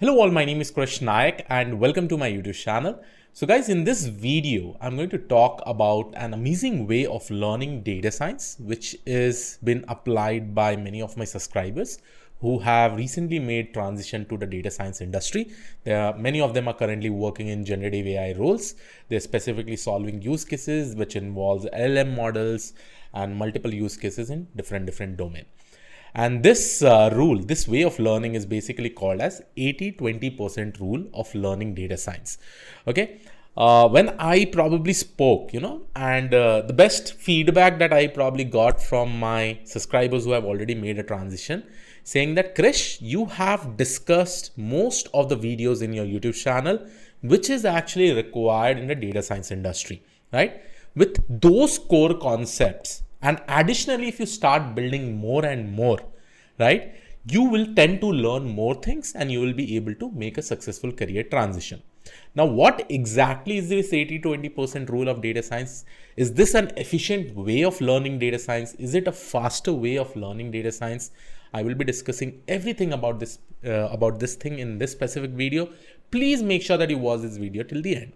Hello all, my name is Krish Naik and welcome to my YouTube channel. So guys, in this video, I'm going to talk about an amazing way of learning data science, which is been applied by many of my subscribers who have recently made transition to the data science industry. Many of them are currently working in generative AI roles. They're specifically solving use cases which involves LLM models and multiple use cases in different domain. And this this way of learning is basically called as 80-20% rule of learning data science. Okay. When I probably spoke, and the best feedback that I probably got from my subscribers who have already made a transition, saying that Krish, you have discussed most of the videos in your YouTube channel, which is actually required in the data science industry, right? With those core concepts. And additionally, if you start building more and more, right, you will tend to learn more things and you will be able to make a successful career transition. Now, what exactly is this 80-20% rule of data science? Is this an efficient way of learning data science? Is it a faster way of learning data science? I will be discussing everything about this thing in this specific video. Please make sure that you watch this video till the end.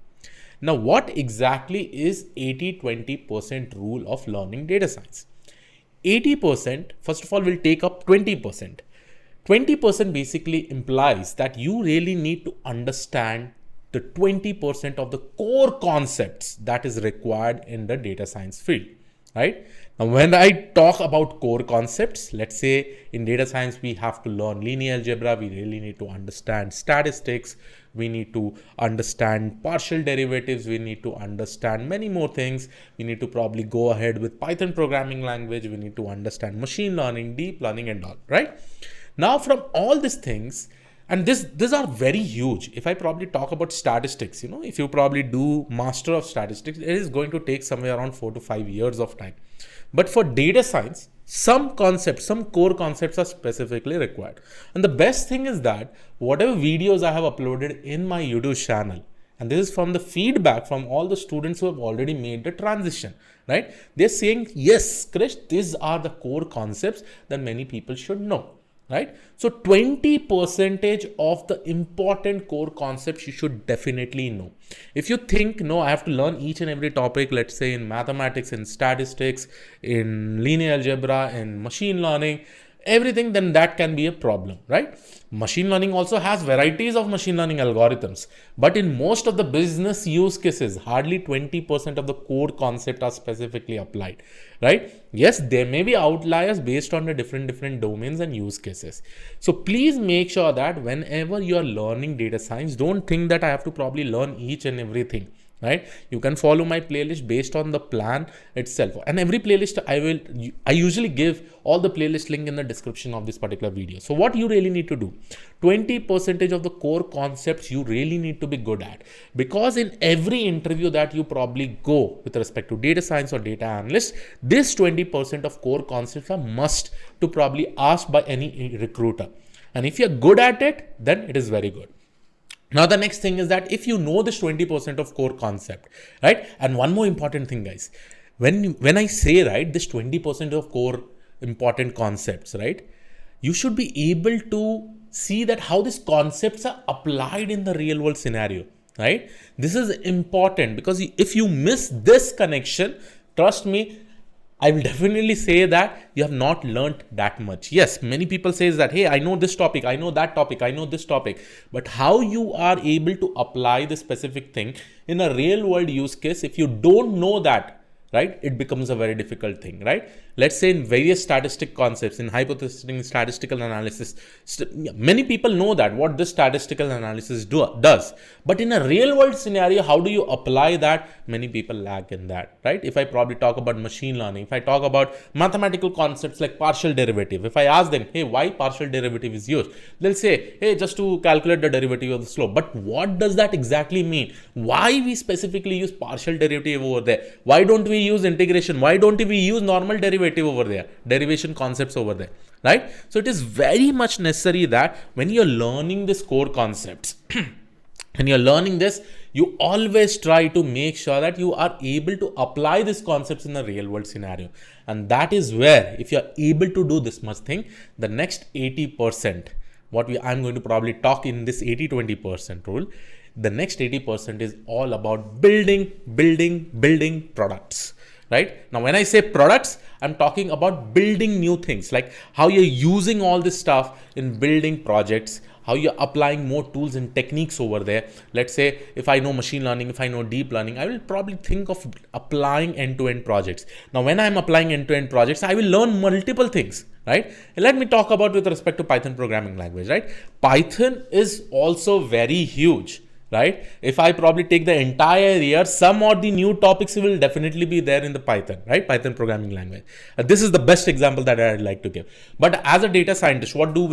Now, what exactly is 80-20% rule of learning data science? 80%, first of all, will take up 20%. 20% basically implies that you really need to understand the 20% of the core concepts that is required in the data science field, right? Now, when I talk about core concepts, let's say in data science, we have to learn linear algebra. We really need to understand statistics. We need to understand partial derivatives. We need to understand many more things. We need to probably go ahead with Python programming language. We need to understand machine learning, deep learning and all, right? Now, from all these things, and these are very huge. If I probably talk about statistics, if you probably do master of statistics, it is going to take somewhere around 4 to 5 years of time. But for data science, some concepts, some core concepts are specifically required. And the best thing is that whatever videos I have uploaded in my YouTube channel, and this is from the feedback from all the students who have already made the transition, right? They're saying, yes, Krish, these are the core concepts that many people should know. Right? So 20% of the important core concepts you should definitely know. If you think, no, I have to learn each and every topic, let's say in mathematics, in statistics, in linear algebra, in machine learning, everything, then that can be a problem, right? Machine learning also has varieties of machine learning algorithms, but in most of the business use cases, hardly 20% of the core concept are specifically applied, right? Yes, there may be outliers based on the different domains and use cases. So please make sure that whenever you are learning data science, don't think that I have to probably learn each and everything. Right? You can follow my playlist based on the plan itself. And every playlist I usually give all the playlist link in the description of this particular video. So what you really need to do, 20% of the core concepts you really need to be good at, because in every interview that you probably go with respect to data science or data analyst, this 20% of core concepts are must to probably asked by any recruiter. And if you're good at it, then it is very good. Now, the next thing is that if you know this 20% of core concept, right? And one more important thing, guys, when I say, right, this 20% of core important concepts, right, you should be able to see that how these concepts are applied in the real world scenario, right? This is important because if you miss this connection, trust me, I will definitely say that you have not learned that much. Yes, many people say that, hey, I know this topic, I know that topic, I know this topic, but how you are able to apply the specific thing in a real world use case, if you don't know that, right, it becomes a very difficult thing, right? Let's say in various statistic concepts, in hypothetical statistical analysis, many people know that what this statistical analysis does. But in a real world scenario, how do you apply that? Many people lack in that, right? If I probably talk about machine learning, if I talk about mathematical concepts like partial derivative, if I ask them, hey, why partial derivative is used? They'll say, hey, just to calculate the derivative of the slope. But what does that exactly mean? Why we specifically use partial derivative over there? Why don't we use integration? Why don't we use normal derivative over there, derivation concepts over there, right? So it is very much necessary that when you're learning this core concepts, when you're learning this, you always try to make sure that you are able to apply these concepts in a real world scenario. And that is where, if you're able to do this much thing, the next 80%, I'm going to probably talk in this 80-20% rule. The next 80% is all about building products. Right? Now, when I say products, I'm talking about building new things, like how you're using all this stuff in building projects, how you're applying more tools and techniques over there. Let's say if I know machine learning, if I know deep learning, I will probably think of applying end-to-end projects. Now, when I'm applying end-to-end projects, I will learn multiple things, right? And let me talk about with respect to Python programming language, right? Python is also very huge. Right? If I probably take the entire year, some of the new topics will definitely be there in the Python, right? Python programming language. This is the best example that I'd like to give. But as a data scientist, what do?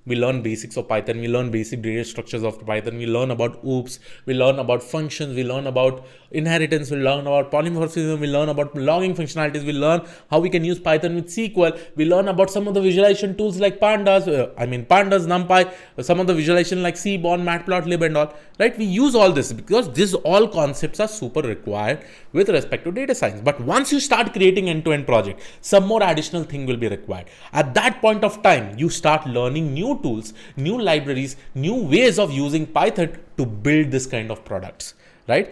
We learn basics of Python. We learn basic data structures of Python. We learn about OOPs. We learn about functions. We learn about inheritance. We learn about polymorphism. We learn about logging functionalities. We learn how we can use Python with SQL. We learn about some of the visualization tools like pandas, NumPy, some of the visualization like Seaborn, Matplotlib and all, right? We use all this because these all concepts are super required with respect to data science. But once you start creating end-to-end project, some more additional thing will be required. At that point of time, you start learning new tools, new libraries, new ways of using Python to build this kind of products, right?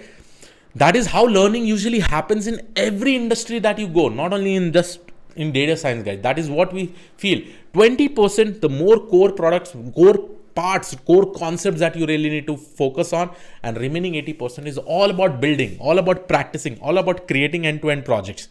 That is how learning usually happens in every industry that you go, not only in just in data science, guys. That is what we feel. 20%, the more core products, core parts, core concepts that you really need to focus on, and remaining 80% is all about building, all about practicing, all about creating end-to-end projects.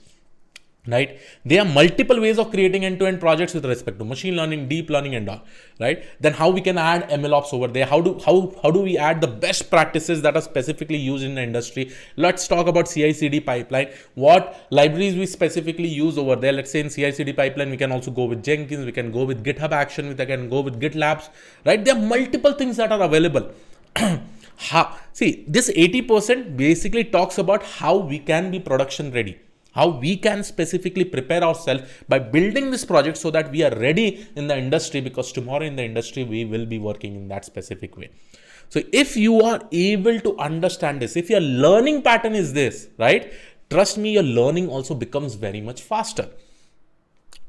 Right? There are multiple ways of creating end-to-end projects with respect to machine learning, deep learning and all, right? Then how we can add MLOps over there? How do we add the best practices that are specifically used in the industry? Let's talk about CI/CD pipeline. What libraries we specifically use over there? Let's say in CI/CD pipeline, we can also go with Jenkins, we can go with GitHub Action, we can go with GitLabs, right? There are multiple things that are available. See, this 80% basically talks about how we can be production ready. How we can specifically prepare ourselves by building this project so that we are ready in the industry, because tomorrow in the industry, we will be working in that specific way. So if you are able to understand this, if your learning pattern is this, right, trust me, your learning also becomes very much faster.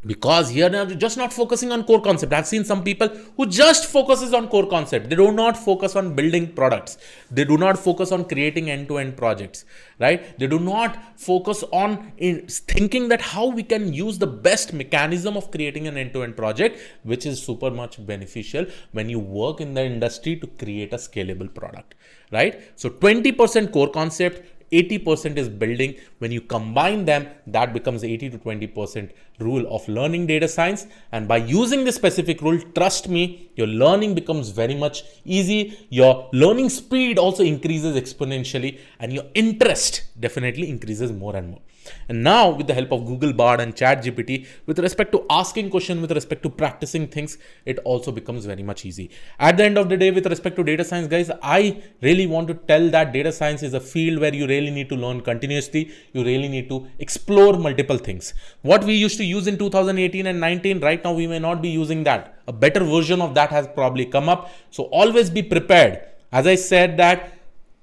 Because here they're just not focusing on core concept. I've seen some people who just focuses on core concept. They do not focus on building products. They do not focus on creating end-to-end projects, right? They do not focus on thinking that how we can use the best mechanism of creating an end-to-end project, which is super much beneficial when you work in the industry to create a scalable product, right? So 20% core concept, 80% is building. When you combine them, that becomes 80 to 20% rule of learning data science. And by using this specific rule, trust me, your learning becomes very much easy. Your learning speed also increases exponentially, and your interest definitely increases more and more. And now with the help of Google Bard and ChatGPT, with respect to asking questions, with respect to practicing things, it also becomes very much easy. At the end of the day, with respect to data science, guys, I really want to tell that data science is a field where you really need to learn continuously. You really need to explore multiple things. What we used to use in 2018 and 19, right now we may not be using that. A better version of that has probably come up. So always be prepared. As I said that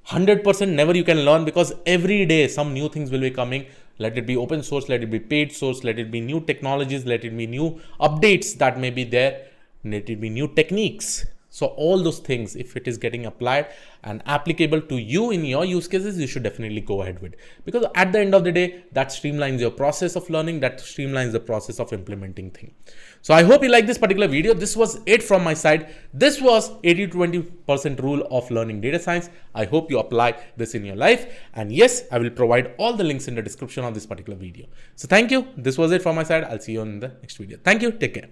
100% never you can learn, because every day some new things will be coming. Let it be open source, let it be paid source, let it be new technologies, let it be new updates that may be there, let it be new techniques. So all those things, if it is getting applied and applicable to you in your use cases, you should definitely go ahead with. Because at the end of the day, that streamlines your process of learning, that streamlines the process of implementing things. So I hope you like this particular video. This was it from my side. This was 80 to 20% rule of learning data science. I hope you apply this in your life. And yes, I will provide all the links in the description of this particular video. So thank you. This was it from my side. I'll see you in the next video. Thank you. Take care.